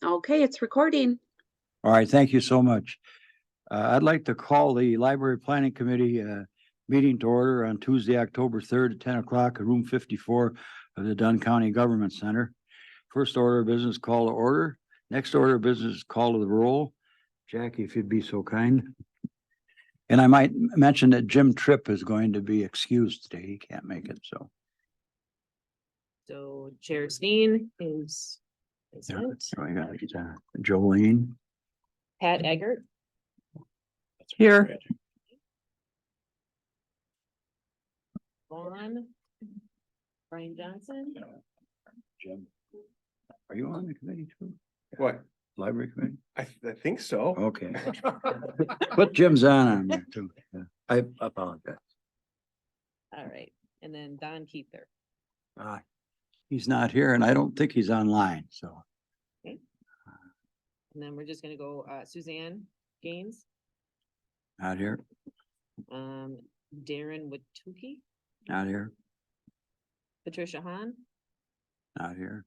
Okay, it's recording. All right, thank you so much. I'd like to call the Library Planning Committee meeting to order on Tuesday, October 3rd at 10 o'clock at room 54 of the Dunn County Government Center. First order of business, call to order. Next order of business, call to the roll. Jackie, if you'd be so kind. And I might mention that Jim Tripp is going to be excused today. He can't make it, so. So Chair Steen is present. There we go. Jolene. Pat Eggert. Here. Vaughn. Brian Johnson. Jim. Are you on the committee too? What? Library committee? I think so. Okay. Put Jim Zahn on there too. Yeah. I apologize. All right, and then Don Keither. He's not here and I don't think he's online, so. And then we're just gonna go Suzanne Gaines, Not here, Darren Watuki, not here, Patricia Hahn, not here.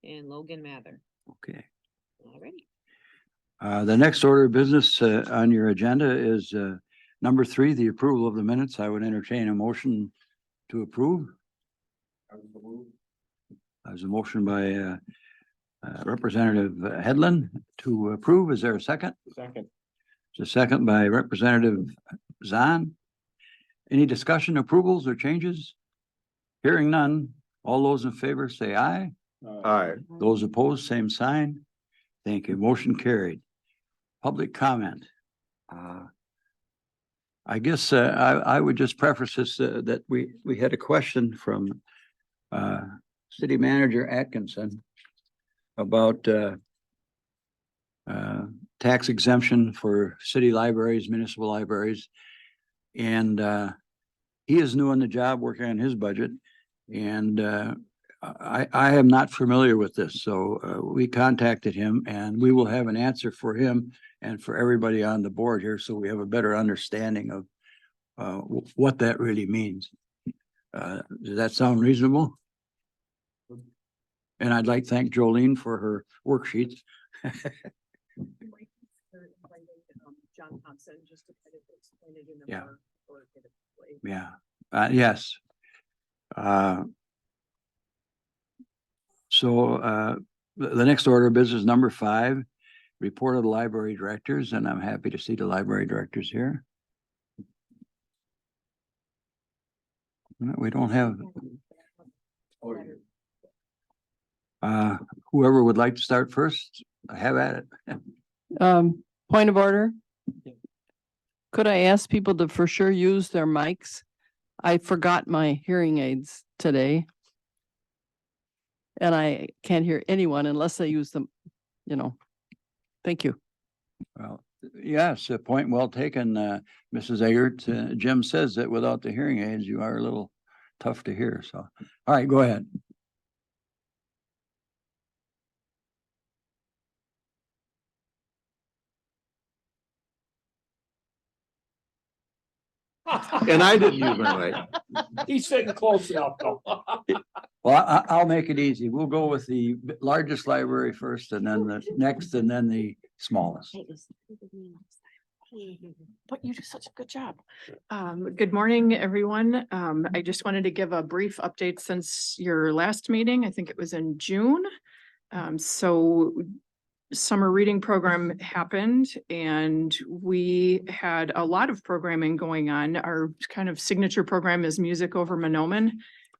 and Logan Mather. Okay. All righty. The next order of business on your agenda is number 3, the approval of the minutes. I would entertain a motion to approve. There's a motion by Representative Headland to approve. Is there a second? Second. There's a second by Representative Zahn. Any discussion, approvals, or changes? Hearing none. All those in favor say aye. Aye. Those opposed, same sign. Thank you. Motion carried. Public comment. I guess I would just preface this that we had a question from City Manager Atkinson about tax exemption for city libraries, municipal libraries. And he is new on the job, working on his budget. And I am not familiar with this, so we contacted him and we will have an answer for him and for everybody on the board here, so we have a better understanding of what that really means. Does that sound reasonable? And I'd like to thank Jolene for her worksheets. John Thompson, just to kind of explain it in Yeah. more authoritative way. Yeah, yes. So the next order of business, number 5, report of the library directors, and I'm happy to see the library directors here. We don't have. Whoever would like to start first, have at it. Point of order. Could I ask people to for sure use their mics? I forgot my hearing aids today. And I can't hear anyone unless I use them, Thank you. Well, yes, a point well taken, Mrs. Eggert. Jim says that without the hearing aids, you are a little tough to hear. So, all right, go ahead. And I didn't use my mic. He's sitting close enough though. Well, I'll make it easy. We'll go with the largest library first and then the next and then the smallest. But you do such a good job. Good morning, everyone. I just wanted to give a brief update since your last meeting. I think it was in June. So summer reading program happened and we had a lot of programming going on. Our kind of signature program is Music Over Monoman.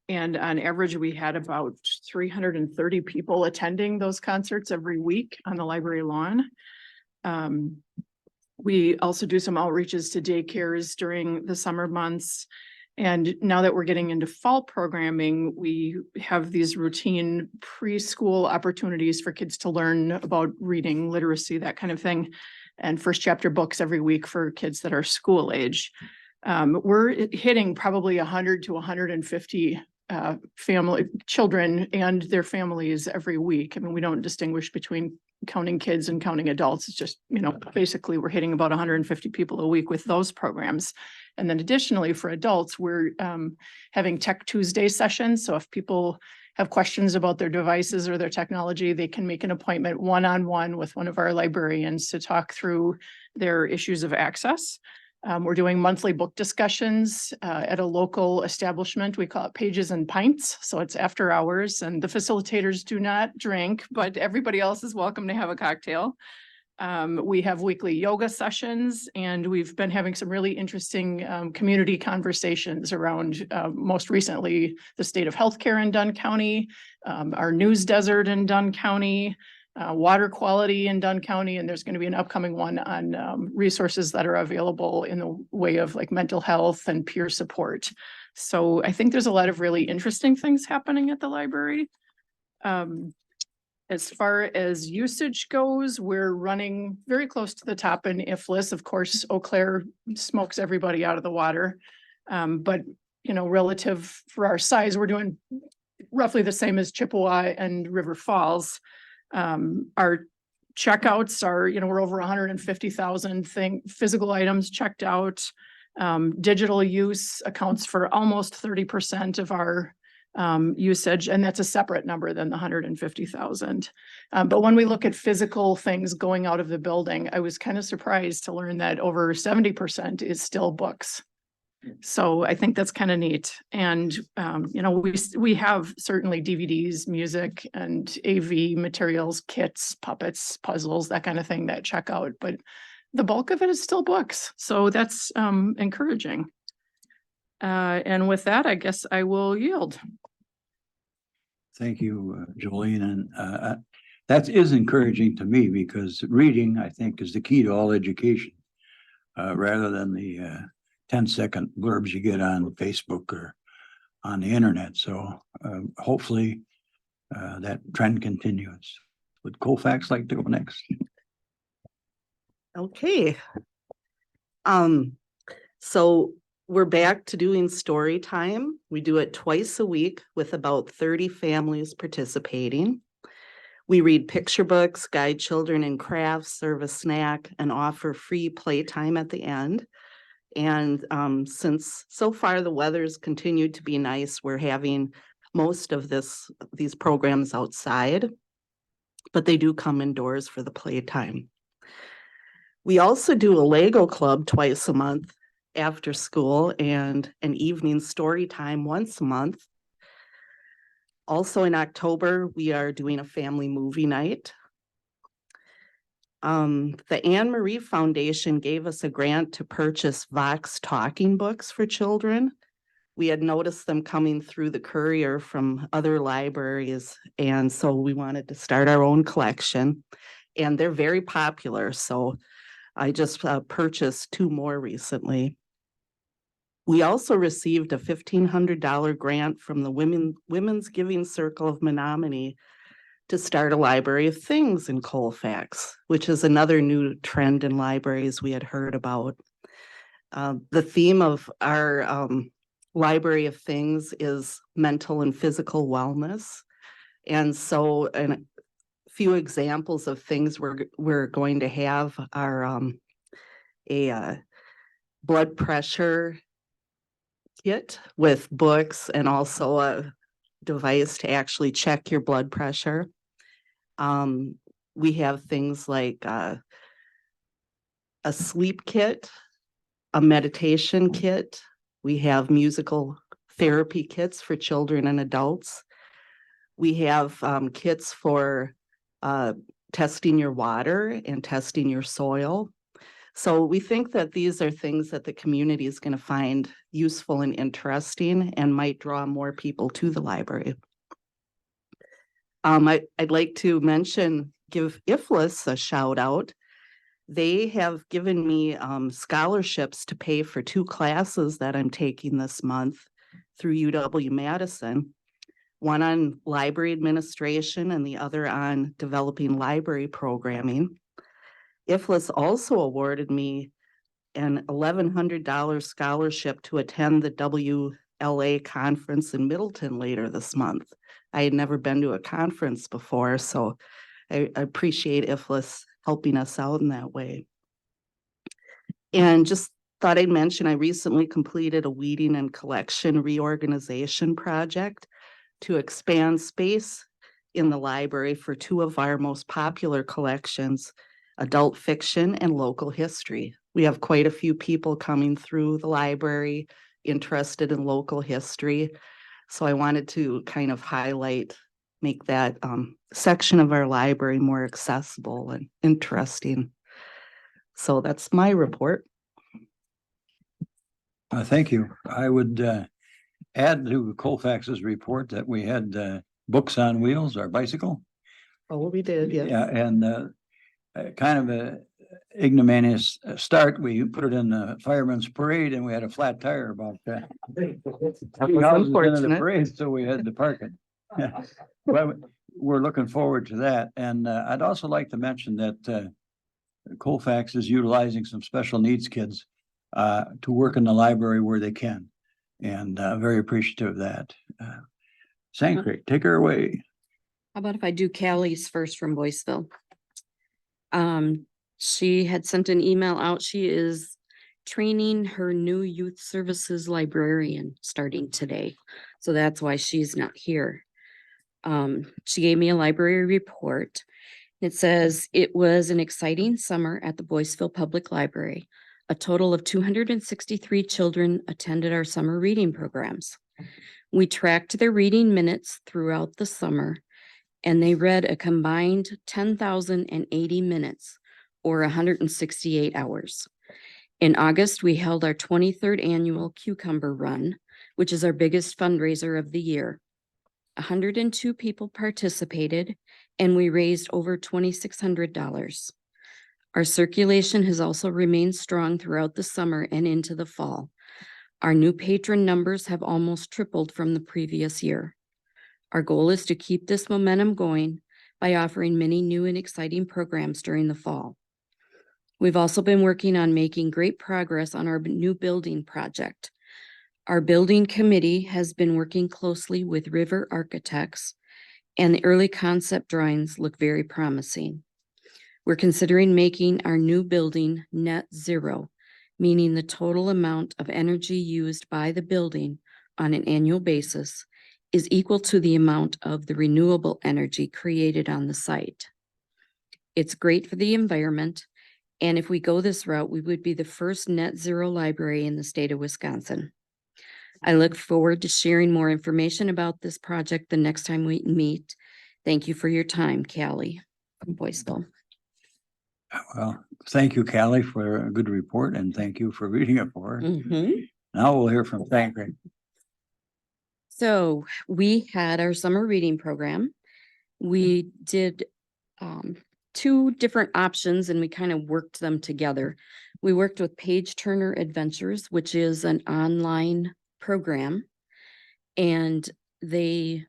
And on average, we had about 330 people attending those concerts every week on the library lawn. We also do some outreaches to daycares during the summer months. And now that we're getting into fall programming, we have these routine preschool opportunities for kids to learn about reading, literacy, that kind of thing. And first chapter books every week for kids that are school age. We're hitting probably 100 to 150 children and their families every week. I mean, we don't distinguish between counting kids and counting adults. It's just, basically we're hitting about 150 people a week with those programs. And then additionally for adults, we're having Tech Tuesday sessions. So if people have questions about their devices or their technology, they can make an appointment one-on-one with one of our librarians to talk through their issues of access. We're doing monthly book discussions at a local establishment. We call it Pages and Pints. So it's after hours and the facilitators do not drink, but everybody else is welcome to have a cocktail. We have weekly yoga sessions and we've been having some really interesting community conversations around most recently the state of healthcare in Dunn County, our news desert in Dunn County, water quality in Dunn County, and there's going to be an upcoming one on resources that are available in the way of like mental health and peer support. So I think there's a lot of really interesting things happening at the library. As far as usage goes, we're running very close to the top in IFLIS. Of course, Eau Claire smokes everybody out of the water. But, you know, relative for our size, we're doing roughly the same as Chippewa and River Falls. Our checkouts are, you know, we're over 150,000 physical items checked out. Digital use accounts for almost 30% of our usage, and that's a separate number than the 150,000. But when we look at physical things going out of the building, I was kind of surprised to learn that over 70% is still books. So I think that's kind of neat. And, you know, we have certainly DVDs, music and AV materials, kits, puppets, puzzles, that kind of thing that check out. But the bulk of it is still books. So that's encouraging. And with that, I guess I will yield. Thank you, Jolene. And that is encouraging to me because reading, I think, is the key to all education, rather than the 10-second blurbs you get on Facebook or on the internet. So hopefully that trend continues. Would Colfax like to go next? Okay. So we're back to doing story time. We do it twice a week with about 30 families participating. We read picture books, guide children in crafts, serve a snack, and offer free playtime at the end. And since so far the weather's continued to be nice, we're having most of these programs outside, but they do come indoors for the playtime. We also do a Lego club twice a month after school and an evening story time once a month. Also in October, we are doing a family movie night. The Anne Marie Foundation gave us a grant to purchase Vox talking books for children. We had noticed them coming through the courier from other libraries, and so we wanted to start our own collection. And they're very popular, so I just purchased 2 more recently. We also received a $1,500 grant from the Women's Giving Circle of Menominee to start a library of things in Colfax, which is another new trend in libraries we had heard about. The theme of our library of things is mental and physical wellness. And so a few examples of things we're going to have are a blood pressure kit with books and also a device to actually check your blood pressure. We have things like a sleep kit, a meditation kit. We have musical therapy kits for children and adults. We have kits for testing your water and testing your soil. So we think that these are things that the community is going to find useful and interesting and might draw more people to the library. I'd like to give IFLIS a shout out. They have given me scholarships to pay for 2 classes that I'm taking this month through UW-Madison, one on library administration and the other on developing library programming. IFLIS also awarded me an $1,100 scholarship to attend the WLA conference in Middleton later this month. I had never been to a conference before, so I appreciate IFLIS helping us out in that way. And just thought I'd mention, I recently completed a weeding and collection reorganization project to expand space in the library for two of our most popular collections, adult fiction and local history. We have quite a few people coming through the library interested in local history. So I wanted to kind of highlight, make that section of our library more accessible and interesting. So that's my report. Thank you. I would add to Colfax's report that we had books on wheels, our bicycle. Oh, we did, yeah. Yeah, and kind of a ignominious start. We put it in the fireman's parade and we had a flat tire about that. unfortunate. Parade, so we had to park it. But we're looking forward to that. And I'd also like to mention that Colfax is utilizing some special needs kids to work in the library where they can. And very appreciative of that. Sancre, take her away. How about if I do Callie's first from Boyceville? She had sent an email out. She is training her new youth services librarian starting today. So that's why she's not here. She gave me a library report. It says it was an exciting summer at the Boyceville Public Library. A total of 263 children attended our summer reading programs. We tracked their reading minutes throughout the summer, and they read a combined 10,080 minutes, or 168 hours. In August, we held our 23rd annual Cucumber Run, which is our biggest fundraiser of the year. 102 people participated, and we raised over $2,600. Our circulation has also remained strong throughout the summer and into the fall. Our new patron numbers have almost tripled from the previous year. Our goal is to keep this momentum going by offering many new and exciting programs during the fall. We've also been working on making great progress on our new building project. Our building committee has been working closely with River Architects, and the early concept drawings look very promising. We're considering making our new building net zero, meaning the total amount of energy used by the building on an annual basis is equal to the amount of the renewable energy created on the site. It's great for the environment, and if we go this route, we would be the first net zero library in the state of Wisconsin. I look forward to sharing more information about this project the next time we meet. Thank you for your time, Callie from Boyceville. Well, thank you, Callie, for a good report, and thank you for reading it for us. Mhm. Now we'll hear from Sancre. So we had our summer reading program. We did two different options and we kind of worked them together. We worked with Page Turner Adventures, which is an online program, and they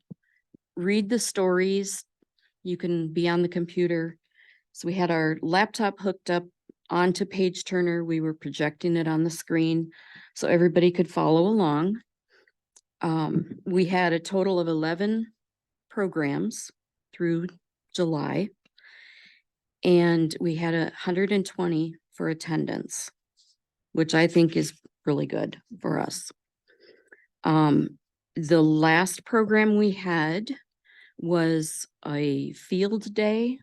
read the stories. You can be on the computer. So we had our laptop hooked up onto Page Turner. We were projecting it on the screen so everybody could follow along. We had a total of 11 programs through July, and we had 120 for attendance, which I think is really good for us. The last program we had was a field day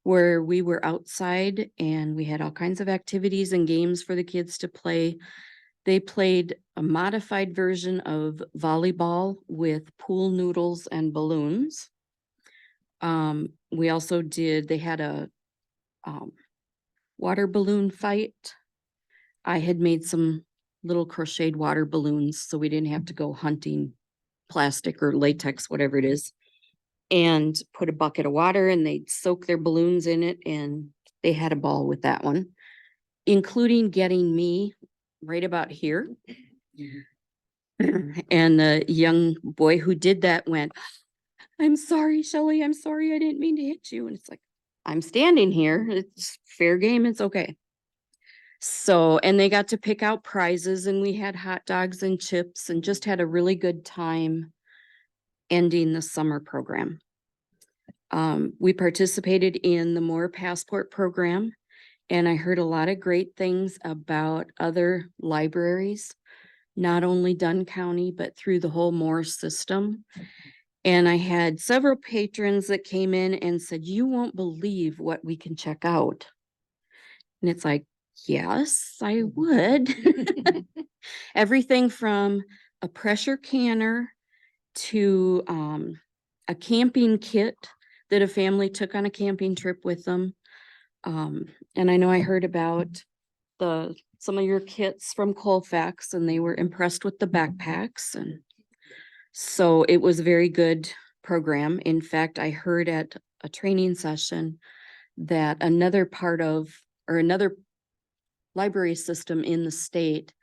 where we were outside and we had all kinds of activities and games for the kids to play. They played a modified version of volleyball with pool noodles and balloons. We also they had a water balloon fight. I had made some little crocheted water balloons so we didn't have to go hunting plastic or latex, whatever it is, and put a bucket of water and they'd soak their balloons in it, and they had a ball with that one, including getting me right about here. And the young boy who did that went, "I'm sorry, Shelley, I'm sorry, I didn't mean to hit you." And it's like, I'm standing here, it's fair game, it's okay. So, and they got to pick out prizes, and we had hot dogs and chips and just had a really good time ending the summer program. We participated in the Moore Passport program, and I heard a lot of great things about other libraries, not only Dunn County, but through the whole Moore system. And I had several patrons that came in and said, you won't believe what we can check out. And it's like, yes, I would. Everything from a pressure canner to a camping kit that a family took on a camping trip with them. And I know I heard about some of your kits from Colfax, and they were impressed with the backpacks, and so it was a very good program. In fact, I heard at a training session that another library system in the state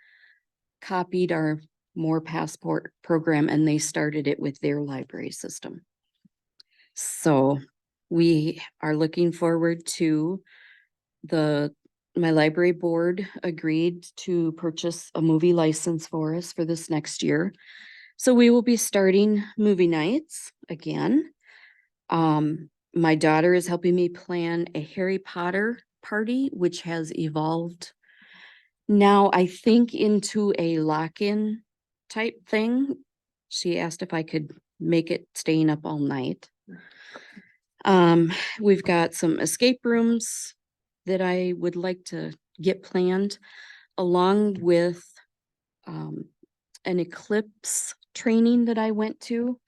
copied our More Passport program, and they started it with their library system. So we are looking forward to my library board agreed to purchase a movie license for us for this next year. So we will be starting movie nights again. My daughter is helping me plan a Harry Potter party, which has evolved now, I think, into a lock-in type thing. She asked if I could make it staying up all night. We've got some escape rooms that I would like to get planned, along with an eclipse training that I went to.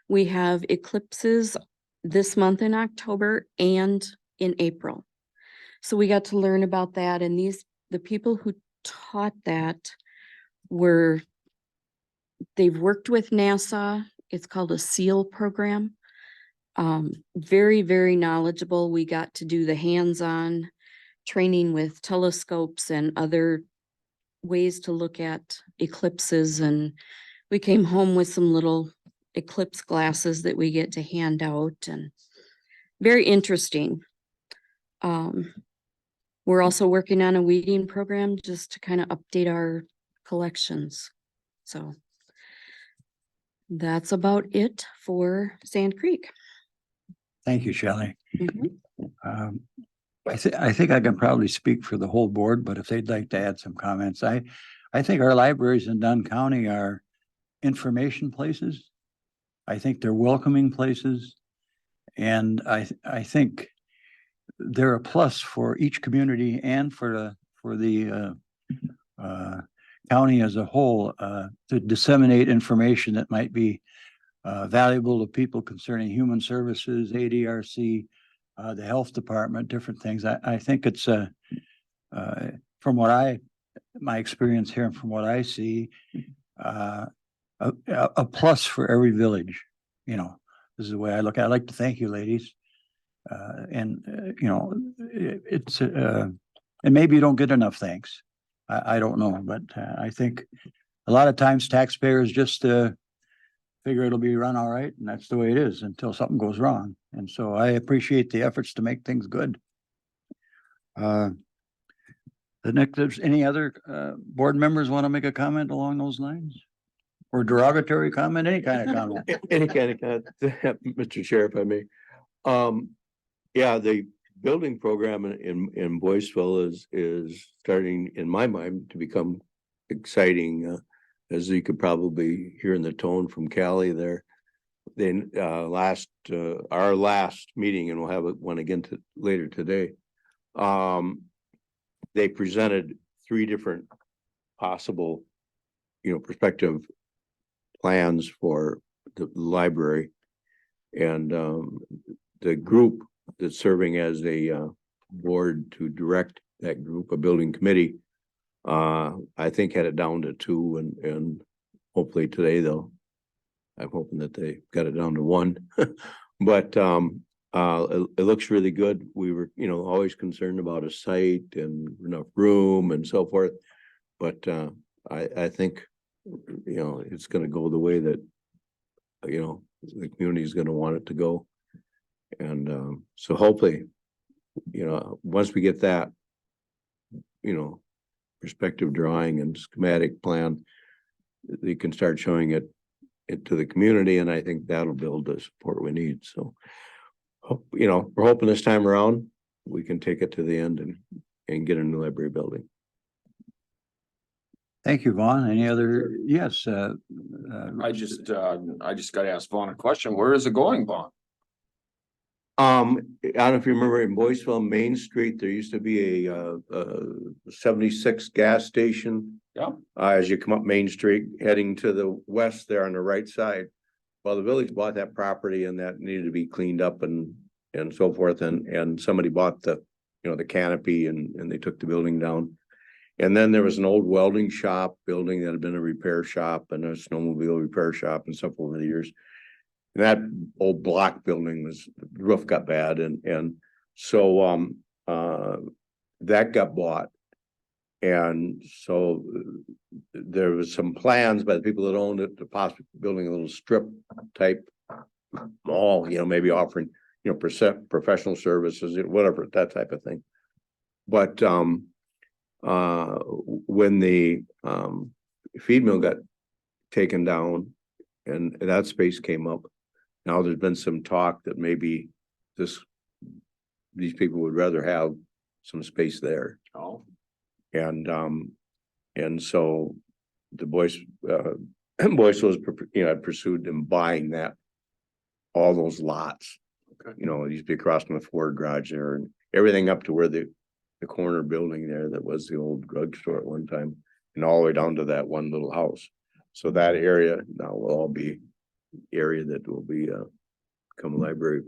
We have eclipses this month in October and in April. So we got to learn about that, and the people who taught that they've worked with NASA. It's called a SEAL program. Very, very knowledgeable. We got to do the hands-on training with telescopes and other ways to look at eclipses, and we came home with some little eclipse glasses that we get to hand out, and very interesting. We're also working on a weeding program just to kind of update our collections. So that's about it for Sand Creek. Thank you, Shelley. Mhm. I think I can probably speak for the whole board, but if they'd like to add some comments, I think our libraries in Dunn County are information places. I think they're welcoming places. And I think they're a plus for each community and for the county as a whole, to disseminate information that might be valuable to people concerning human services, ADRC, the health department, different things. I think it's from my experience here and from what I see, a plus for every village. You know, this is the way I look at it. I'd like to thank you, ladies. It's and maybe you don't get enough thanks. I don't know, but I think a lot of times taxpayers just figure it'll be run all right, and that's the way it is until something goes wrong. And so I appreciate the efforts to make things good. There's any other board members want to make a comment along those lines? Or derogatory comment, any kind of comment? Any kind of, Mr. Chair, if I may. Yeah, the building program in Boyceville is starting, in my mind, to become exciting. As you could probably hear in the tone from Callie there. Then our last meeting, and we'll have one again later today. They presented 3 different possible, prospective plans for the library, and the group that's serving as a board to direct that group, a building committee, I think had it down to 2, and hopefully today I'm hoping that they got it down to 1. But it looks really good. We were, always concerned about a site and enough room and so forth. But I think, it's going to go the way that, the community is going to want it to go. And so hopefully, once we get that, perspective drawing and schematic plan, you can start showing it to the community, and I think that'll build the support we need. So, we're hoping this time around we can take it to the end and get a new library building. Thank you, Vaughn. Any other? Yes, I just gotta ask Vaughn a question. Where is it going, Vaughn? I don't know if you remember in Boyceville, Main Street, there used to be a 76 gas station. Yeah. As you come up Main Street, heading to the west there on the right side. Well, the village bought that property and that needed to be cleaned up and so forth. And somebody bought the, the canopy and they took the building down. And then there was an old welding shop building that had been a repair shop and a snowmobile repair shop and stuff over the years. And that old block building the roof got bad and so that got bought. And so there was some plans by the people that owned it to possibly building a little strip type mall, maybe offering, professional services, whatever, that type of thing. But when the feed mill got taken down and that space came up, now there's been some talk that maybe these people would rather have some space there. Oh. And so the boys was, had pursued them buying all those lots. Okay. It used to be across from the Ford garage there and everything up to where the corner building there that was the old drugstore at one time and all the way down to that one little house. So that area now will all be area that will be become a library.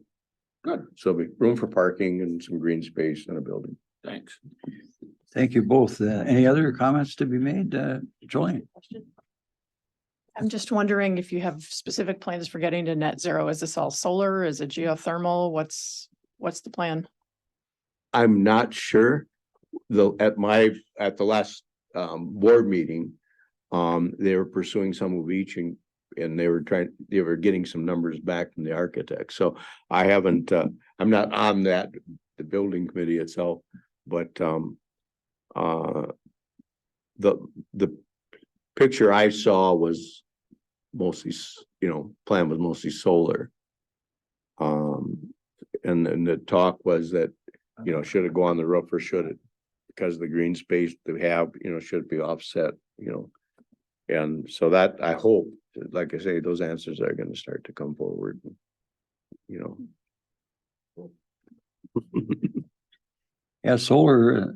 Good. So there'll be room for parking and some green space in a building. Thanks. thank you both. Any other comments to be made? Julian? I'm just wondering if you have specific plans for getting to net zero. Is this all solar? Is it geothermal? What's the plan? I'm not sure. Though at the last board meeting, they were pursuing some of each and they were getting some numbers back from the architect. So I haven't, I'm not on the building committee itself, but the picture I saw was mostly, plan was mostly solar. And then the talk was that, should it go on the roof or should it, because of the green space they have, should it be offset, and so that I hope, like I say, those answers are going to start to come forward, Yeah, solar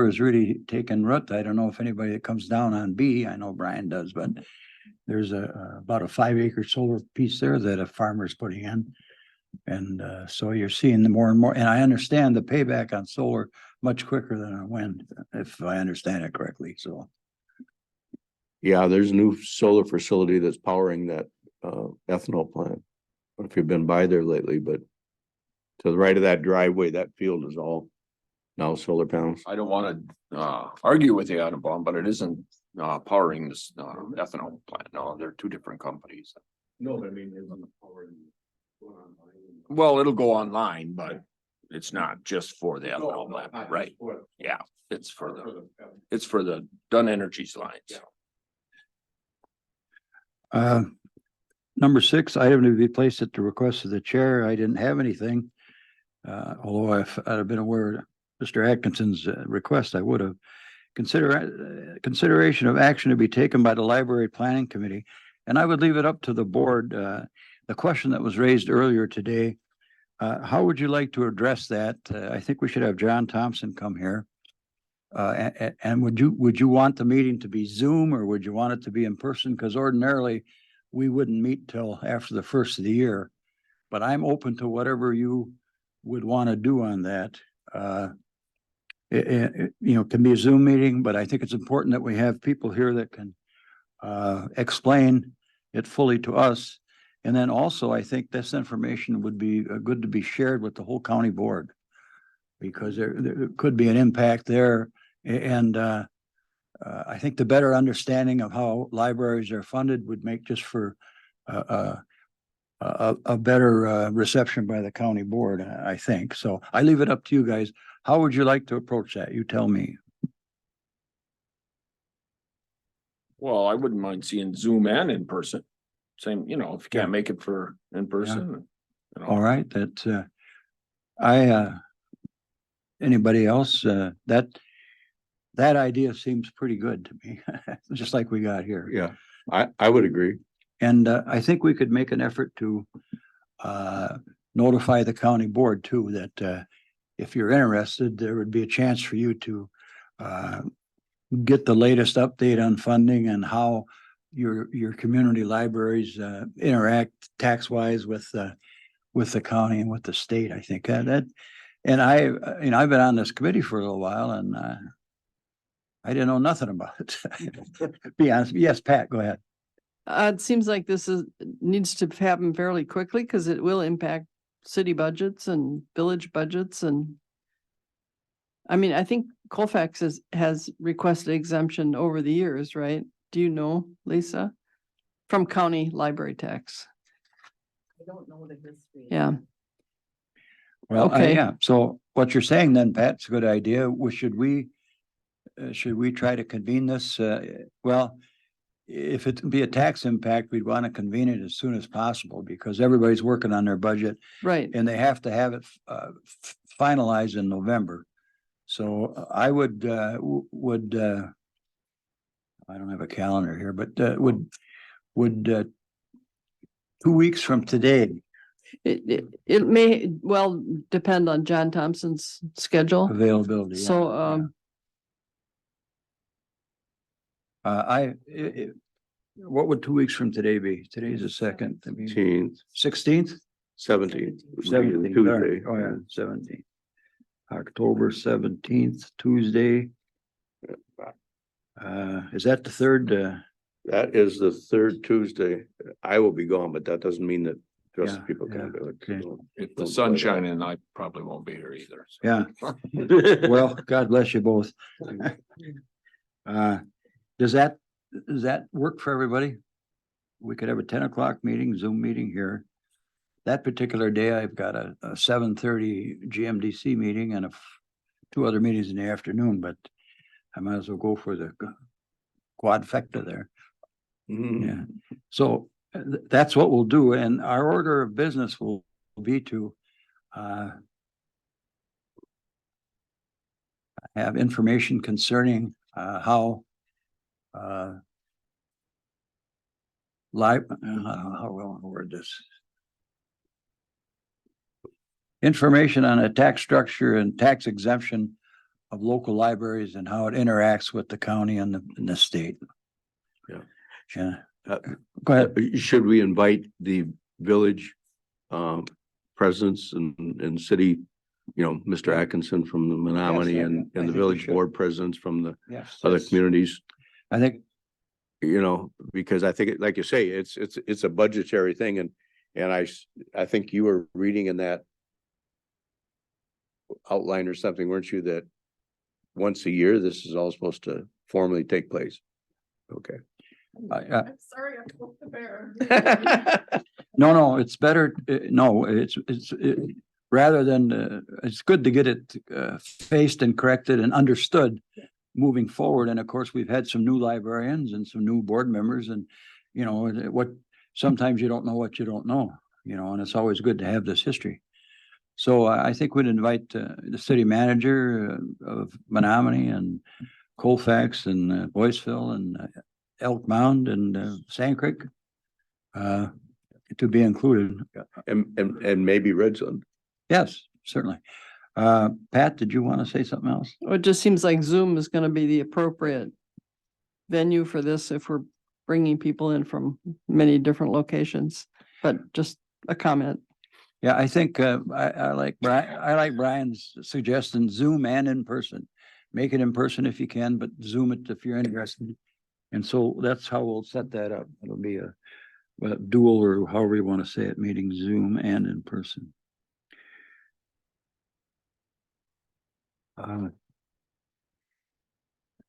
is really taking root. I don't know if anybody that comes down on B, I know Brian does, but there's about a 5-acre solar piece there that a farmer's putting in. And so you're seeing the more and more, and I understand the payback on solar much quicker than on wind, if I understand it correctly, so. Yeah, there's a new solar facility that's powering that ethanol plant. I don't know if you've been by there lately, but to the right of that driveway, that field is all now solar panels. I don't want to argue with you, Adam, but it isn't powering this ethanol plant. No, they're two different companies. No, but I mean, it's powering. Well, it'll go online, but it's not just for the ethanol plant, right? Yeah, it's for the Dunn Energy's lines. Number 6, item to be placed at the request of the chair. I didn't have anything. Although if I'd have been aware of Mr. Atkinson's request, I would have. Consideration of action to be taken by the library planning committee. And I would leave it up to the board. The question that was raised earlier today, how would you like to address that? I think we should have John Thompson come here. And would you want the meeting to be Zoom or would you want it to be in person? Because ordinarily we wouldn't meet till after the first of the year, but I'm open to whatever you would want to do on that. It can be a Zoom meeting, but I think it's important that we have people here that can explain it fully to us. And then also, I think this information would be good to be shared with the whole county board because there could be an impact there. And I think the better understanding of how libraries are funded would make just for a better reception by the county board, I think. So I leave it up to you guys. How would you like to approach that? You tell me. Well, I wouldn't mind seeing Zoom and in person. Same, if you can't make it for in person. All right, that anybody else that that idea seems pretty good to me, just like we got here. Yeah, I would agree. And I think we could make an effort to notify the county board too, that if you're interested, there would be a chance for you to get the latest update on funding and how your community libraries interact tax-wise with the county and with the state, I think. That, and I've been on this committee for a little while, and I didn't know nothing about it. Be honest. Yes, Pat, go ahead. It seems like this needs to happen fairly quickly because it will impact city budgets and village budgets and. I mean, I think Colfax has requested exemption over the years, right? Do you know, Lisa? From county library tax. I don't know the history. Yeah. Well, Okay. yeah, so what you're saying then, Pat, it's a good idea. Should we try to convene this? Well, if it be a tax impact, we'd want to convene it as soon as possible because everybody's working on their budget Right. and they have to have it finalized in November. So I I don't have a calendar here, but would 2 weeks from today It may well depend on John Thompson's schedule. availability? Yeah, So, yeah. What would 2 weeks from today be? Today's the second, 16th, 17th. 17th. Tuesday. Oh, yeah, 17th. October 17th, Tuesday. Is that the third? That is the third Tuesday. I will be gone, but that doesn't mean that the rest of Yeah, the people can yeah, do it. okay. So If the don't sun's play that. shining, I probably won't be here either. so. Yeah, well, God bless you both. Does that work for everybody? We could have a 10 o'clock meeting, Zoom meeting here. That particular day, I've got a 7:30 GMDC meeting and two other meetings in the afternoon, but I might as well go for the quadfecta there. Mhm. Yeah, so that's what we'll do, and our order of business will be to have information concerning how how will I word this? Information on a tax structure and tax exemption of local libraries and how it interacts with the county and the state. Yeah. Yeah. Uh, Go ahead. Should we invite the village presidents and city, Mr. Atkinson from the Menominee Yes, I and think the we village should. board presidents from the Yes. other communities? I think, Because I think, like you say, it's a budgetary thing and I think you were reading in that outline or something, weren't you, that once a year, this is all supposed to formally take place? Okay. I'm sorry, I broke the bear. no, it's better, no, rather than, it's good to get it faced and corrected and understood moving forward. And of course, we've had some new librarians and some new board members and, sometimes you don't know what you don't know, and it's always good to have this history. So I think we'd invite the city manager of Menominee and Colfax and Boyceville and Elk Mound and Sand Creek to be included. And maybe Redstone. Yes, certainly. Pat, did you want to say something else? It just seems like Zoom is going to be the appropriate venue for this if we're bringing people in from many different locations, but just a comment. Yeah, I think I like Brian's suggestion, Zoom and in person. Make it in person if you can, but Zoom it if you're interested. And so that's how we'll set that up. It'll be a dual or however you want to say it, meeting Zoom and in person.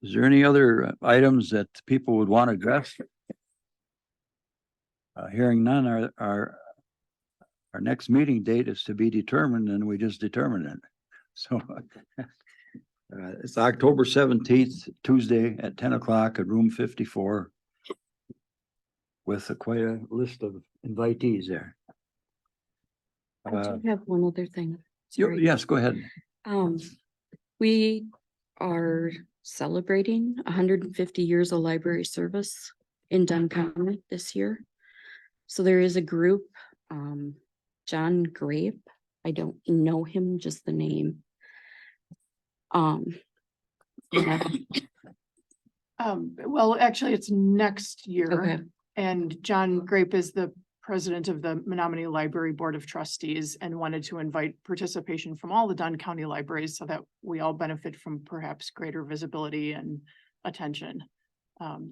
Is there any other items that people would want to address? Hearing none, our next meeting date is to be determined and we just determined it. So it's October 17th, Tuesday at 10 o'clock at room 54 with quite a list of invitees there. I do have one other thing. Sorry. Yes, go ahead. We are celebrating 150 years of library service in Dunn County this year. So there is a group, John Grape. I don't know him, just the name. Yeah, Well, actually, it's next year. okay, And John Grape is the president of the Menominee Library Board of Trustees and wanted to invite participation from all the Dunn County libraries so that we all benefit from perhaps greater visibility and attention.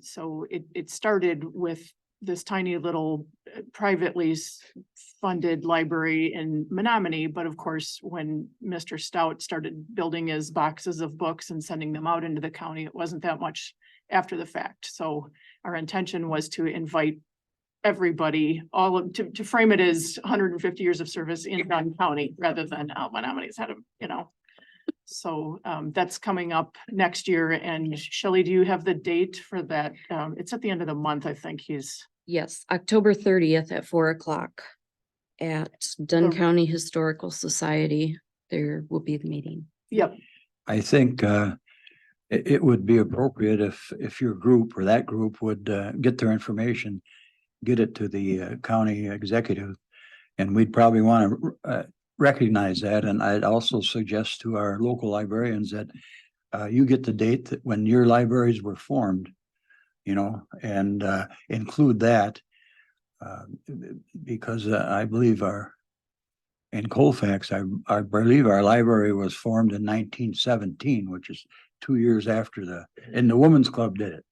So it started with this tiny little privately funded library in Menominee, but of course, when Mr. Stout started building his boxes of books and sending them out into the county, it wasn't that much after the fact. So our intention was to invite everybody, to frame it as 150 years of service in Dunn County rather than Menominee's had a. So that's coming up next year. And Shelley, do you have the date for that? It's at the end of the month, I think yes, October 30th at 4 o'clock at Dunn Okay. County Historical Society. There will be the meeting. Yep. I think it would be appropriate if your group or that group would get their information, get it to the county executive. And we'd probably want to recognize that. And I'd also suggest to our local librarians that you get the date that when your libraries were formed, and include that. Because I believe in Colfax, I believe our library was formed in 1917, which is 2 years after and the Women's Club did it,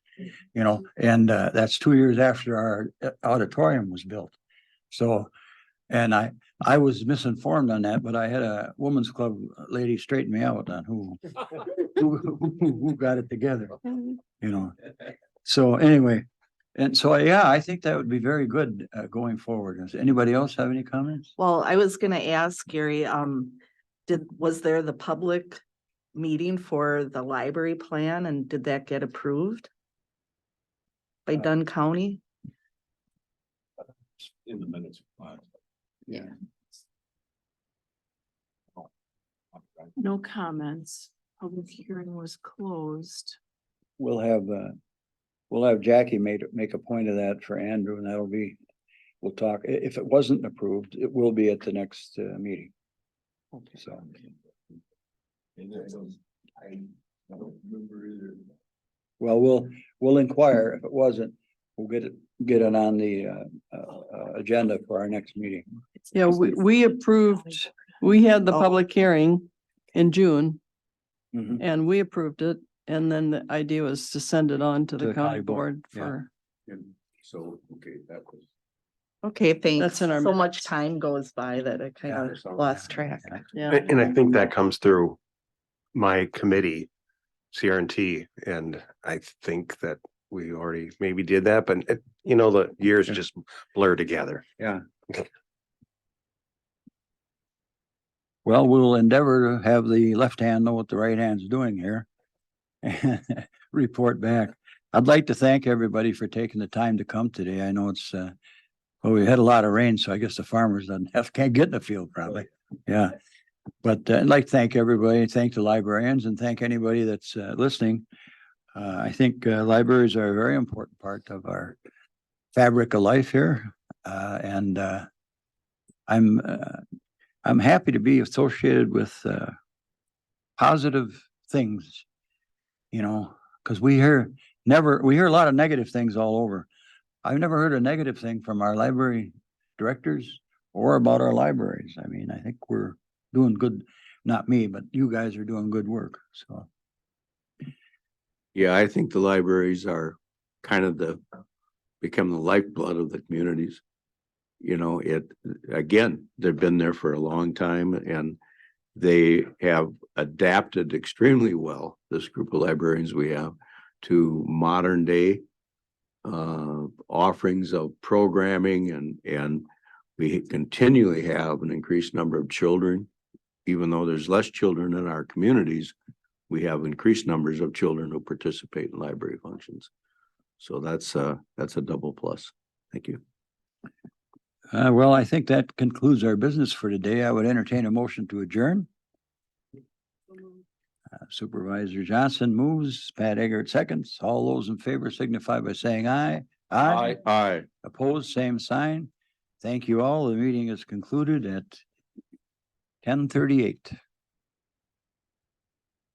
and that's 2 years after our auditorium was built. So, and I was misinformed on that, but I had a Women's Club lady straighten me out on who got it together, So anyway, and so, yeah, I think that would be very good going forward. Does anybody else have any comments? Well, I was gonna ask Gary, was there the public meeting for the library plan and did that get approved by Dunn County? In the minutes. Yeah. No comments. Public hearing was closed. We'll have Jackie make a point of that for Andrew, and we'll talk. If it wasn't approved, it will be at the next meeting. So. I don't remember either. Well, we'll inquire. If it wasn't, we'll get it on the agenda for our next meeting. Yeah, we approved, we had the Oh. public hearing in June Mhm. and we approved it. And then the idea was to send it on to the county board yeah. for, So, okay, that was. Okay, thanks. That's in our So much minutes. time goes by that I kind Yeah. of lost track. yeah. And I think that comes through my committee, CRNT, and I think that we already maybe did that, but the years Yeah. just blur together. Yeah. Well, we'll endeavor to have the left hand know what the right hand's doing here. And report back. I'd like to thank everybody for taking the time to come today. I know it's, we had a lot of rain, so I guess the farmers can't get in the field probably. Yeah. But I'd like to thank everybody, thank the librarians and thank anybody that's listening. I think libraries are a very important part of our fabric of life here. And I'm happy to be associated with positive things, because we hear a lot of negative things all over. I've never heard a negative thing from our library directors or about our libraries. I mean, I think we're doing good, not me, but you guys are doing good work, so. Yeah, I think the libraries are kind of become the lifeblood of the communities. They've been there for a long time and they have adapted extremely well, this group of librarians we have, to modern day offerings of programming and we continually have an increased number of children. Even though there's less children in our communities, we have increased numbers of children who participate in library functions. So that's a double plus. Thank you. Well, I think that concludes our business for today. I would entertain a motion to adjourn. Supervisor Johnson moves, Pat Eggert seconds. All those in favor signify by saying aye. Aye. Opposed, same sign. Thank you all. The meeting is concluded at 10:38.